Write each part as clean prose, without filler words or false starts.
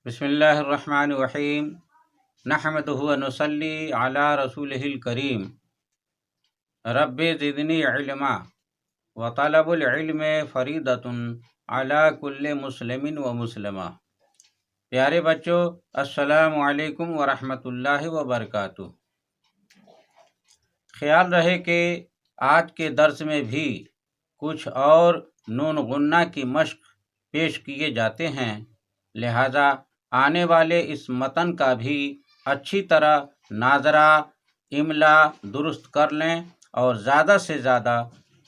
بسم اللہ الرحمن الرحیم نحمدہ و نصلی علی رسولہ الکریم رب زدنی علما وطلب العلم فریضۃ علی کل مسلم و مسلمہ۔ پیارے بچوں، السلام علیکم ورحمۃ اللہ وبرکاتہ۔ خیال رہے کہ آج کے درس میں بھی کچھ اور نون غنہ کی مشق پیش کیے جاتے ہیں، لہذا آنے والے اس متن کا بھی اچھی طرح ناظرہ املا درست کر لیں اور زیادہ سے زیادہ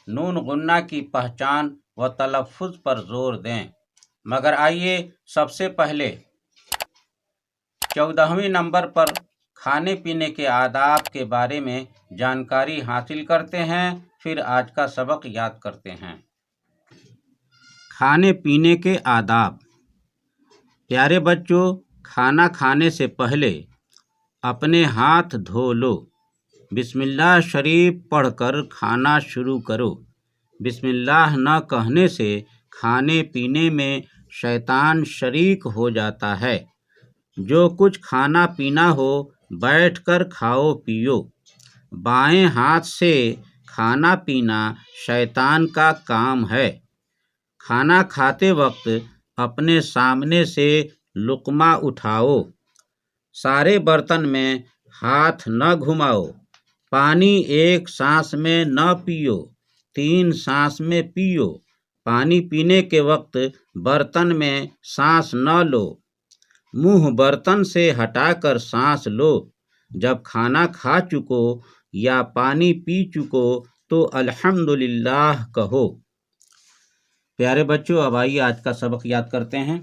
نون غنہ کی پہچان و تلفظ پر زور دیں۔ مگر آئیے سب سے پہلے 14ویں نمبر پر کھانے پینے کے آداب کے بارے میں جانکاری حاصل کرتے ہیں، پھر آج کا سبق یاد کرتے ہیں۔ کھانے پینے کے آداب۔ پیارے بچوں، کھانا کھانے سے پہلے اپنے ہاتھ دھو لو، بسم اللہ شریف پڑھ کر کھانا شروع کرو۔ بسم اللہ نہ کہنے سے کھانے پینے میں شیطان شریک ہو جاتا ہے۔ جو کچھ کھانا پینا ہو بیٹھ کر کھاؤ پیو۔ بائیں ہاتھ سے کھانا پینا شیطان کا کام ہے۔ کھانا کھاتے وقت اپنے سامنے سے لقمہ اٹھاؤ۔ سارے برتن میں ہاتھ نہ گھماؤ۔ پانی ایک سانس میں نہ پیو، 3 سانس میں پیو۔ پانی پینے کے وقت برتن میں سانس نہ لو، منہ برتن سے ہٹا کر سانس لو۔ جب کھانا کھا چکو یا پانی پی چکو تو الحمدللہ کہو۔ پیارے بچوں، اب آئیے آج کا سبق یاد کرتے ہیں۔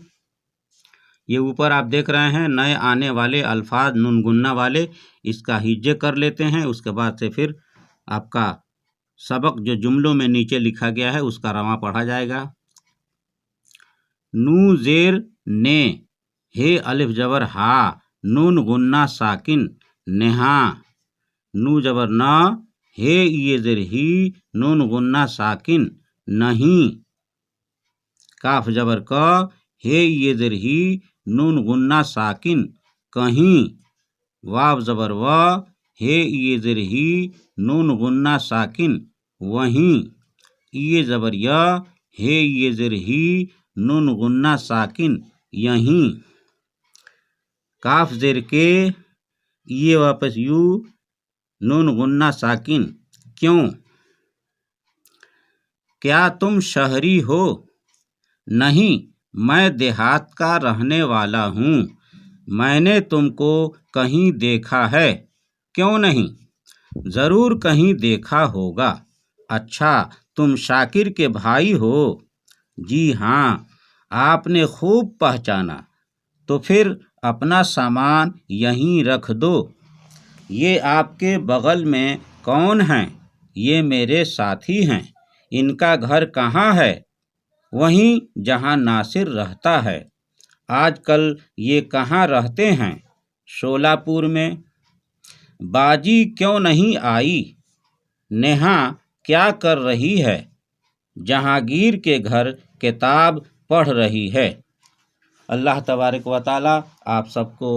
یہ اوپر آپ دیکھ رہے ہیں نئے آنے والے الفاظ نون گنہ والے، اس کا ہجے کر لیتے ہیں، اس کے بعد سے پھر آپ کا سبق جو جملوں میں نیچے لکھا گیا ہے اس کا رواں پڑھا جائے گا۔ نو زیر نے، ہے الف جبر ہا، نون غنہ ساکن، نہا۔ نو جبر نا، ہے یہ زیر ہی، نون غنہ ساکن، نہیں۔ کاف جبر کا، ہے یہ زیر ہی، نون غنہ ساکن، کہیں۔ واو زبر وا، ہے یہ زیر ہی، نون غنہ ساکن، وہیں۔ یہ زبر یا، ہے یہ زیر ہی، نون غنہ ساکن، یہیں۔ کاف زیر کے، یہ واپس یو، نون غنہ ساکن، کیوں۔ کیا تم شہری ہو؟ نہیں، میں دیہات کا رہنے والا ہوں۔ میں نے تم کو کہیں دیکھا ہے۔ کیوں نہیں؟ ضرور کہیں دیکھا ہوگا۔ اچھا، تم شاکر کے بھائی ہو؟ جی ہاں، آپ نے خوب پہچانا۔ تو پھر اپنا سامان یہیں رکھ دو۔ یہ آپ کے بغل میں کون ہیں؟ یہ میرے ساتھی ہیں۔ ان کا گھر کہاں ہے؟ وہیں جہاں ناصر رہتا ہے۔ آج کل یہ کہاں رہتے ہیں؟ شولاپور میں۔ باجی کیوں نہیں آئی؟ نیہا کیا کر رہی ہے؟ جہانگیر کے گھر کتاب پڑھ رہی ہے۔ اللہ تبارک و تعالی آپ سب کو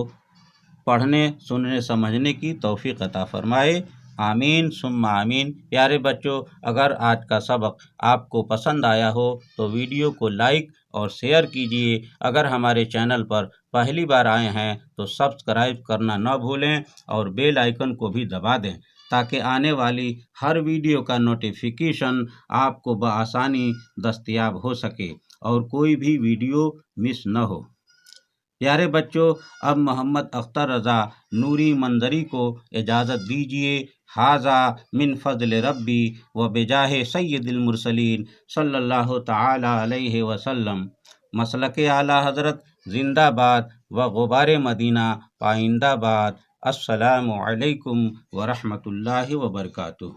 پڑھنے، سننے، سمجھنے کی توفیق عطا فرمائے۔ آمین ثم آمین۔ پیارے بچوں، اگر آج کا سبق آپ کو پسند آیا ہو تو ویڈیو کو لائک اور شیئر کیجیے۔ اگر ہمارے چینل پر پہلی بار آئے ہیں تو سبسکرائب کرنا نہ بھولیں اور بیل آئیکن کو بھی دبا دیں تاکہ آنے والی ہر ویڈیو کا نوٹیفیکیشن آپ کو بآسانی دستیاب ہو سکے اور کوئی بھی ویڈیو مس نہ ہو۔ پیارے بچوں، اب محمد اختر رضا نوری منظری کو اجازت دیجیے۔ ھذا من فضل ربی و بجاہ سید المرسلین صلی اللہ تعالی علیہ وسلم۔ مسلک اعلیٰ حضرت زندہ باد و غبار مدینہ پائندہ باد۔ السلام علیکم ورحمۃ اللہ وبرکاتہ۔